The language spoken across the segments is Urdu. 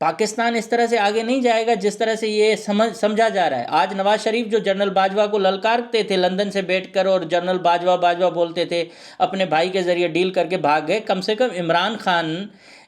پاکستان اس طرح سے آگے نہیں جائے گا جس طرح سے یہ سمجھا جا رہا ہے۔ آج نواز شریف جو جنرل باجوہ کو للکارتے تھے لندن سے بیٹھ کر، اور جنرل باجوہ باجوہ بولتے تھے، اپنے بھائی کے ذریعے ڈیل کر کے بھاگ گئے۔ کم سے کم عمران خان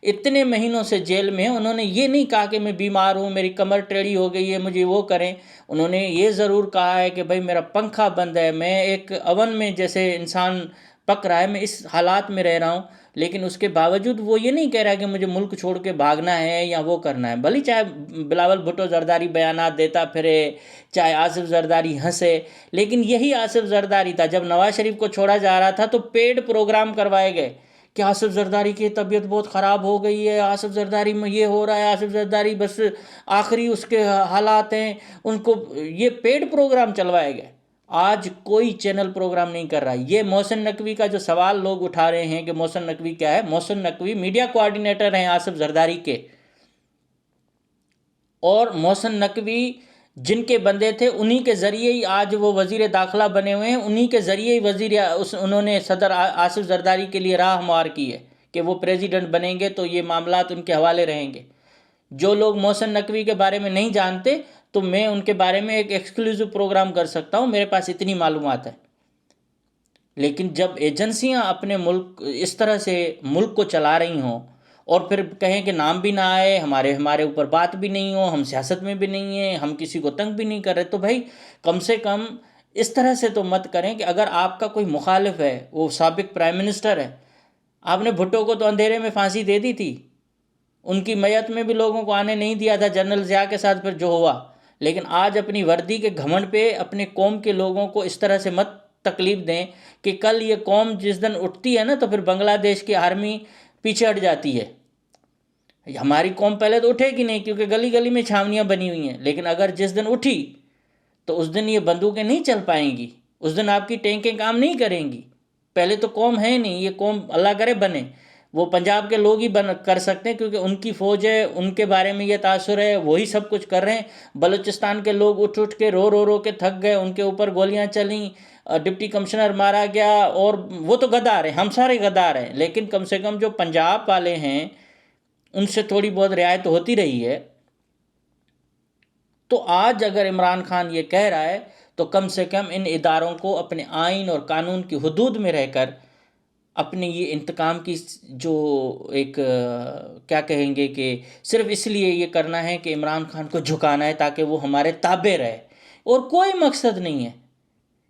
اتنے مہینوں سے جیل میں ہیں، انہوں نے یہ نہیں کہا کہ میں بیمار ہوں، میری کمر ٹیڑھی ہو گئی ہے، مجھے وہ کریں۔ انہوں نے یہ ضرور کہا ہے کہ بھائی میرا پنکھا بند ہے، میں ایک اوون میں جیسے انسان پک رہا ہے، میں اس حالات میں رہ رہا ہوں، لیکن اس کے باوجود وہ یہ نہیں کہہ رہا کہ مجھے ملک چھوڑ کے بھاگنا ہے یا وہ کرنا ہے۔ بھلی چاہے بلاول بھٹو زرداری بیانات دیتا پھرے، چاہے آصف زرداری ہنسے، لیکن یہی آصف زرداری تھا جب نواز شریف کو چھوڑا جا رہا تھا تو پیڈ پروگرام کروائے گئے کہ آصف زرداری کی طبیعت بہت خراب ہو گئی ہے، آصف زرداری میں یہ ہو رہا ہے، آصف زرداری بس آخری اس کے حالات ہیں، ان کو یہ پیڈ پروگرام چلوائے گئے۔ آج کوئی چینل پروگرام نہیں کر رہا ہے۔ یہ محسن نقوی کا جو سوال لوگ اٹھا رہے ہیں کہ محسن نقوی کیا ہے، محسن نقوی میڈیا کوآرڈینیٹر ہیں آصف زرداری کے، اور محسن نقوی جن کے بندے تھے انہی کے ذریعے ہی آج وہ وزیر داخلہ بنے ہوئے ہیں، انہی کے ذریعے ہی انہوں نے صدر آصف زرداری کے لیے راہ ہموار کی ہے کہ وہ پریزیڈنٹ بنیں گے تو یہ معاملات ان کے حوالے رہیں گے۔ جو لوگ محسن نقوی کے بارے میں نہیں جانتے تو میں ان کے بارے میں ایک ایکسکلوزیو پروگرام کر سکتا ہوں، میرے پاس اتنی معلومات ہے۔ لیکن جب ایجنسیاں اپنے ملک اس طرح سے ملک کو چلا رہی ہوں اور پھر کہیں کہ نام بھی نہ آئے، ہمارے اوپر بات بھی نہیں ہو، ہم سیاست میں بھی نہیں ہیں، ہم کسی کو تنگ بھی نہیں کر رہے، تو بھائی کم سے کم اس طرح سے تو مت کریں کہ اگر آپ کا کوئی مخالف ہے، وہ سابق پرائم منسٹر ہے، آپ نے بھٹو کو تو اندھیرے میں پھانسی دے دی تھی، ان کی میت میں بھی لوگوں کو آنے نہیں دیا تھا، جنرل ضیاء کے ساتھ پھر جو ہوا، لیکن آج اپنی وردی کے گھمنڈ پہ اپنے قوم کے لوگوں کو اس طرح سے مت تکلیف دیں کہ کل یہ قوم جس دن اٹھتی ہے نا تو پھر بنگلہ دیش کی آرمی پیچھے ہٹ جاتی ہے۔ ہماری قوم پہلے تو اٹھے گی نہیں کیونکہ گلی گلی میں چھاونیاں بنی ہوئی ہیں، لیکن اگر جس دن اٹھی تو اس دن یہ بندوقیں نہیں چل پائیں گی، اس دن آپ کی ٹینکیں کام نہیں کریں گی۔ پہلے تو قوم ہے نہیں، یہ قوم اللہ کرے بنے، وہ پنجاب کے لوگ ہی کر سکتے ہیں کیونکہ ان کی فوج ہے، ان کے بارے میں یہ تاثر ہے، وہی سب کچھ کر رہے ہیں۔ بلوچستان کے لوگ اٹھ کے رو کے تھک گئے، ان کے اوپر گولیاں چلیں، ڈپٹی کمشنر مارا گیا، اور وہ تو غدار ہیں، ہم سارے غدار ہیں، لیکن کم سے کم جو پنجاب والے ہیں ان سے تھوڑی بہت رعایت ہوتی رہی ہے۔ تو آج اگر عمران خان یہ کہہ رہا ہے تو کم سے کم ان اداروں کو اپنے آئین اور قانون کی حدود میں رہ کر اپنے یہ انتقام کی جو ایک کیا کہیں گے کہ صرف اس لیے یہ کرنا ہے کہ عمران خان کو جھکانا ہے تاکہ وہ ہمارے تابع رہے، اور کوئی مقصد نہیں ہے۔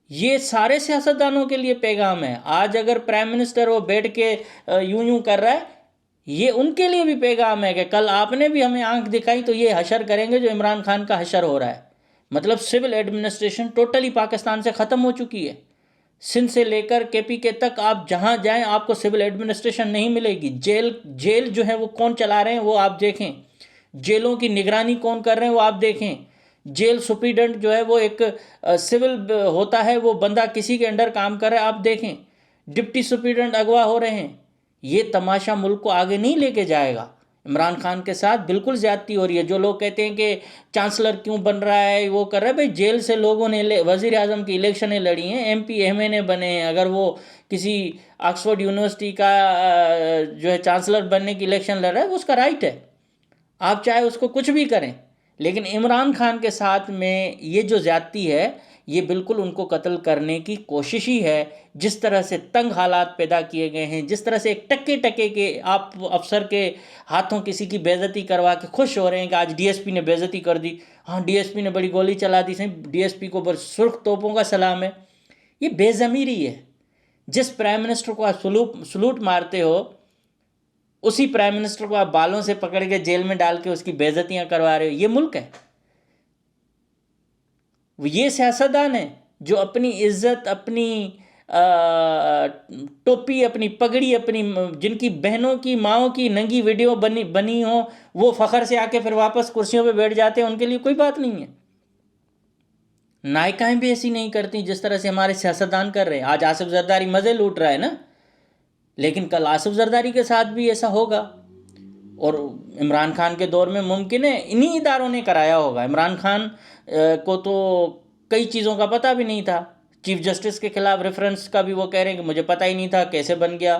یہ سارے سیاستدانوں کے لیے پیغام ہے۔ آج اگر پرائم منسٹر وہ بیٹھ کے یوں کر رہا ہے، یہ ان کے لیے بھی پیغام ہے کہ کل آپ نے بھی ہمیں آنکھ دکھائی تو یہ حشر کریں گے جو عمران خان کا حشر ہو رہا ہے۔ مطلب سول ایڈمنسٹریشن ٹوٹلی پاکستان سے ختم ہو چکی ہے۔ سندھ سے لے کر کے پی کے تک آپ جہاں جائیں آپ کو سول ایڈمنسٹریشن نہیں ملے گی۔ جیل جو ہے وہ کون چلا رہے ہیں وہ آپ دیکھیں، جیلوں کی نگرانی کون کر رہے ہیں وہ آپ دیکھیں۔ جیل سپریڈنٹ جو ہے وہ ایک سول ہوتا ہے، وہ بندہ کسی کے انڈر کام کر رہا ہے، آپ دیکھیں۔ ڈپٹی سپریڈنٹ اغوا ہو رہے ہیں۔ یہ تماشا ملک کو آگے نہیں لے کے جائے گا۔ عمران خان کے ساتھ بالکل زیادتی ہو رہی ہے۔ جو لوگ کہتے ہیں کہ چانسلر کیوں بن رہا ہے، وہ کر رہا ہے، بھائی جیل سے لوگوں نے وزیر اعظم کی الیکشنیں لڑی ہیں، ایم پی ایم این اے بنے ہیں۔ اگر وہ کسی آکسفورڈ یونیورسٹی کا جو ہے چانسلر بننے کی الیکشن لڑ رہا ہے، وہ اس کا رائٹ ہے، آپ چاہے اس کو کچھ بھی کریں، لیکن عمران خان کے ساتھ میں یہ جو زیادتی ہے یہ بالکل ان کو قتل کرنے کی کوشش ہی ہے۔ جس طرح سے تنگ حالات پیدا کیے گئے ہیں، جس طرح سے ایک ٹکے کے آپ افسر کے ہاتھوں کسی کی بے عزتی کروا کے خوش ہو رہے ہیں کہ آج ڈی ایس پی نے بے عزتی کر دی، ہاں ڈی ایس پی نے بڑی گولی چلا دی، ڈی ایس پی کو بس سرخ توپوں کا سلام ہے۔ یہ بے ضمیری ہے۔ جس پرائم منسٹر کو آپ سلوٹ مارتے ہو، اسی پرائم منسٹر کو آپ بالوں سے پکڑ کے جیل میں ڈال کے اس کی بے عزتیاں کروا رہے ہو۔ یہ ملک ہے؟ یہ سیاستدان ہیں جو اپنی عزت، اپنی ٹوپی، اپنی پگڑی، اپنی جن کی بہنوں کی ماؤں کی ننگی ویڈیو بنی ہوں، وہ فخر سے آ کے پھر واپس کرسیوں پہ بیٹھ جاتے ہیں، ان کے لیے کوئی بات نہیں ہے۔ نائکائیں بھی ایسی نہیں کرتی جس طرح سے ہمارے سیاستدان کر رہے ہیں۔ آج آصف زرداری مزے لوٹ رہا ہے نا، لیکن کل آصف زرداری کے ساتھ بھی ایسا ہوگا، اور عمران خان کے دور میں ممکن ہے انہی اداروں نے کرایا ہوگا۔ عمران خان کو تو کئی چیزوں کا پتہ بھی نہیں تھا۔ چیف جسٹس کے خلاف ریفرنس کا بھی وہ کہہ رہے ہیں کہ مجھے پتہ ہی نہیں تھا، کیسے بن گیا۔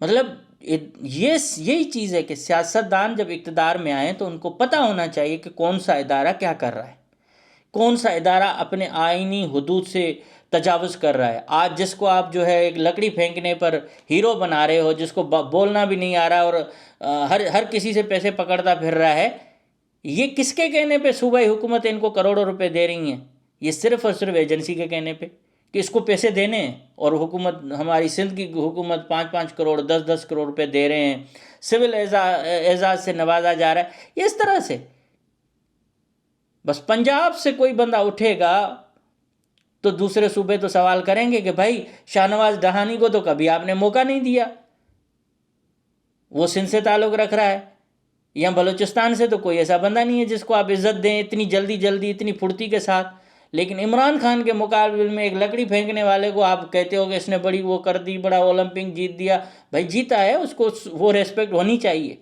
مطلب یہی چیز ہے کہ سیاستدان جب اقتدار میں آئیں تو ان کو پتہ ہونا چاہیے کہ کون سا ادارہ کیا کر رہا ہے، کون سا ادارہ اپنے آئینی حدود سے تجاوز کر رہا ہے۔ آج جس کو آپ جو ہے ایک لکڑی پھینکنے پر ہیرو بنا رہے ہو، جس کو بولنا بھی نہیں آ رہا اور ہر کسی سے پیسے پکڑتا پھر رہا ہے، یہ کس کے کہنے پہ صوبائی حکومت ان کو کروڑوں روپے دے رہی ہیں؟ یہ صرف اور صرف ایجنسی کے کہنے پہ کہ اس کو پیسے دینے ہیں، اور حکومت، ہماری سندھ کی حکومت 5-5 کروڑ 10-10 کروڑ روپے دے رہے ہیں، سول اعزاز سے نوازا جا رہا ہے، یہ اس طرح سے۔ بس پنجاب سے کوئی بندہ اٹھے گا تو دوسرے صوبے تو سوال کریں گے کہ بھائی شاہ نواز ڈہانی کو تو کبھی آپ نے موقع نہیں دیا، وہ سندھ سے تعلق رکھ رہا ہے، یا بلوچستان سے تو کوئی ایسا بندہ نہیں ہے جس کو آپ عزت دیں اتنی جلدی اتنی پھرتی کے ساتھ۔ لیکن عمران خان کے مقابل میں ایک لکڑی پھینکنے والے کو آپ کہتے ہو کہ اس نے بڑی وہ کر دی، بڑا اولمپک جیت دیا۔ بھائی جیتا ہے، اس کو وہ ریسپیکٹ ہونی چاہیے،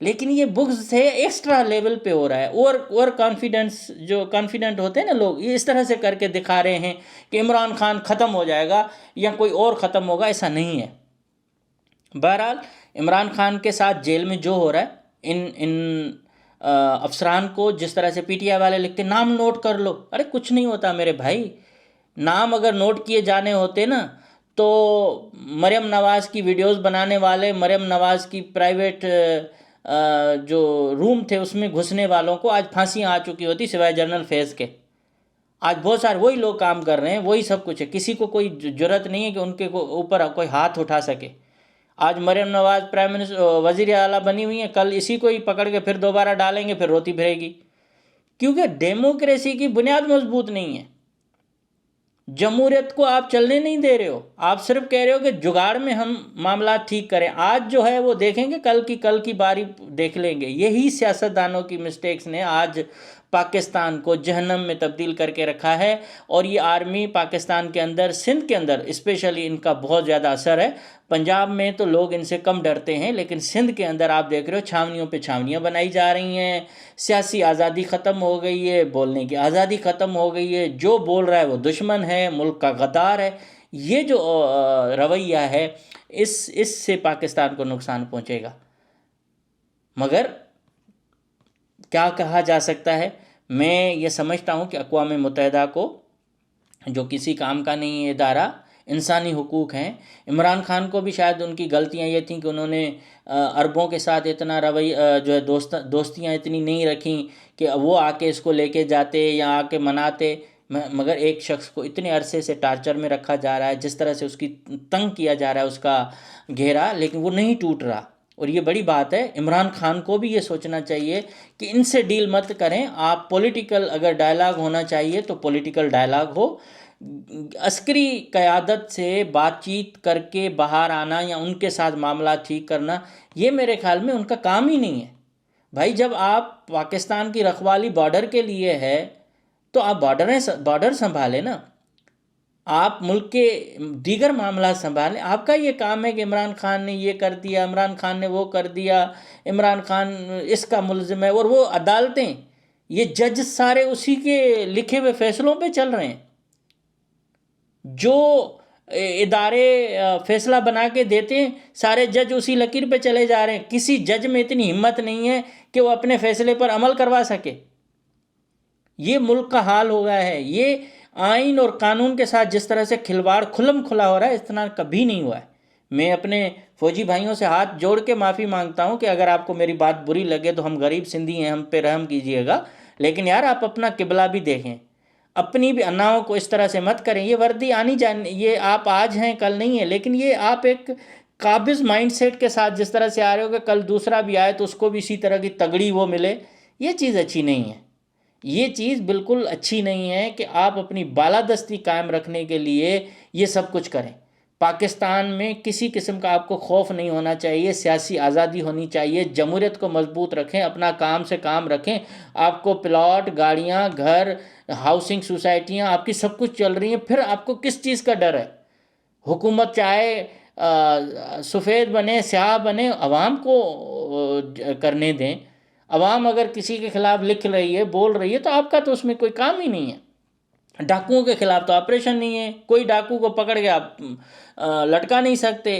لیکن یہ بغض سے ایکسٹرا لیول پہ ہو رہا ہے، اور کانفیڈنس، جو کانفیڈنٹ ہوتے ہیں نا لوگ، یہ اس طرح سے کر کے دکھا رہے ہیں کہ عمران خان ختم ہو جائے گا یا کوئی اور ختم ہوگا، ایسا نہیں ہے۔ بہرحال عمران خان کے ساتھ جیل میں جو ہو رہا ہے، ان افسران کو جس طرح سے پی ٹی آئی والے لکھتے نام نوٹ کر لو، ارے کچھ نہیں ہوتا میرے بھائی، نام اگر نوٹ کیے جانے ہوتے نا تو مریم نواز کی ویڈیوز بنانے والے، مریم نواز کی پرائیویٹ جو روم تھے اس میں گھسنے والوں کو آج پھانسیاں آ چکی ہوتی سوائے جنرل فیض کے۔ آج بہت سارے وہی لوگ کام کر رہے ہیں، وہی سب کچھ ہے، کسی کو کوئی جرأت نہیں ہے کہ ان کے اوپر کوئی ہاتھ اٹھا سکے۔ آج مریم نواز پرائم منسٹر، وزیر اعلیٰ بنی ہوئی ہیں، کل اسی کو ہی پکڑ کے پھر دوبارہ ڈالیں گے، پھر روتی پھرے گی، کیونکہ ڈیموکریسی کی بنیاد مضبوط نہیں ہے۔ جمہوریت کو آپ چلنے نہیں دے رہے ہو، آپ صرف کہہ رہے ہو کہ جگاڑ میں ہم معاملات ٹھیک کریں، آج جو ہے وہ دیکھیں گے، کل کی باری دیکھ لیں گے۔ یہی سیاستدانوں کی مسٹیکس نے آج پاکستان کو جہنم میں تبدیل کر کے رکھا ہے، اور یہ آرمی پاکستان کے اندر، سندھ کے اندر اسپیشلی ان کا بہت زیادہ اثر ہے۔ پنجاب میں تو لوگ ان سے کم ڈرتے ہیں، لیکن سندھ کے اندر آپ دیکھ رہے ہو چھاونیوں پہ چھاونیاں بنائی جا رہی ہیں، سیاسی آزادی ختم ہو گئی ہے، بولنے کی آزادی ختم ہو گئی ہے، جو بول رہا ہے وہ دشمن ہے، ملک کا غدار ہے۔ یہ جو رویہ ہے، اس سے پاکستان کو نقصان پہنچے گا۔ مگر کیا کہا جا سکتا ہے؟ میں یہ سمجھتا ہوں کہ اقوام متحدہ کو، جو کسی کام کا نہیں ادارہ، انسانی حقوق ہیں، عمران خان کو بھی شاید ان کی غلطیاں یہ تھیں کہ انہوں نے عربوں کے ساتھ اتنا جو ہے دوستیاں اتنی نہیں رکھیں کہ وہ آ کے اس کو لے کے جاتے یا آ کے مناتے۔ مگر ایک شخص کو اتنے عرصے سے ٹارچر میں رکھا جا رہا ہے، جس طرح سے اس کی تنگ کیا جا رہا ہے اس کا گھیرا، لیکن وہ نہیں ٹوٹ رہا، اور یہ بڑی بات ہے۔ عمران خان کو بھی یہ سوچنا چاہیے کہ ان سے ڈیل مت کریں آپ، پولیٹیکل اگر ڈائلاگ ہونا چاہیے تو پولیٹیکل ڈائلاگ ہو، عسکری قیادت سے بات چیت کر کے باہر آنا یا ان کے ساتھ معاملات ٹھیک کرنا، یہ میرے خیال میں ان کا کام ہی نہیں ہے۔ بھائی جب آپ پاکستان کی رکھوالی بارڈر کے لیے ہے تو آپ بارڈر سنبھالیں نا، آپ ملک کے دیگر معاملات سنبھالیں۔ آپ کا یہ کام ہے کہ عمران خان نے یہ کر دیا، عمران خان نے وہ کر دیا، عمران خان اس کا ملزم ہے، اور وہ عدالتیں، یہ جج سارے اسی کے لکھے ہوئے فیصلوں پہ چل رہے ہیں۔ جو ادارے فیصلہ بنا کے دیتے ہیں، سارے جج اسی لکیر پہ چلے جا رہے ہیں۔ کسی جج میں اتنی ہمت نہیں ہے کہ وہ اپنے فیصلے پر عمل کروا سکے۔ یہ ملک کا حال ہو گیا ہے۔ یہ آئین اور قانون کے ساتھ جس طرح سے کھلواڑ کھلم کھلا ہو رہا ہے، اس طرح کبھی نہیں ہوا ہے۔ میں اپنے فوجی بھائیوں سے ہاتھ جوڑ کے معافی مانگتا ہوں کہ اگر آپ کو میری بات بری لگے تو ہم غریب سندھی ہیں، ہم پہ رحم کیجئے گا، لیکن یار آپ اپنا قبلہ بھی دیکھیں، اپنی بھی اناؤں کو اس طرح سے مت کریں۔ یہ وردی آنی جانی، یہ آپ آج ہیں کل نہیں ہے، لیکن یہ آپ ایک قابض مائنڈ سیٹ کے ساتھ جس طرح سے آ رہے ہو کہ کل دوسرا بھی آئے تو اس کو بھی اسی طرح کی تگڑی وہ ملے، یہ چیز اچھی نہیں ہے۔ یہ چیز بالکل اچھی نہیں ہے کہ آپ اپنی بالادستی قائم رکھنے کے لیے یہ سب کچھ کریں۔ پاکستان میں کسی قسم کا آپ کو خوف نہیں ہونا چاہیے، سیاسی آزادی ہونی چاہیے، جمہوریت کو مضبوط رکھیں، اپنا کام سے کام رکھیں۔ آپ کو پلاٹ، گاڑیاں، گھر، ہاؤسنگ سوسائٹیاں آپ کی سب کچھ چل رہی ہیں، پھر آپ کو کس چیز کا ڈر ہے؟ حکومت چاہے سفید بنے، سیاہ بنے، عوام کو کرنے دیں۔ عوام اگر کسی کے خلاف لکھ رہی ہے، بول رہی ہے، تو آپ کا تو اس میں کوئی کام ہی نہیں ہے۔ ڈاکوؤں کے خلاف تو آپریشن نہیں ہے، کوئی ڈاکو کو پکڑ کے آپ لٹکا نہیں سکتے۔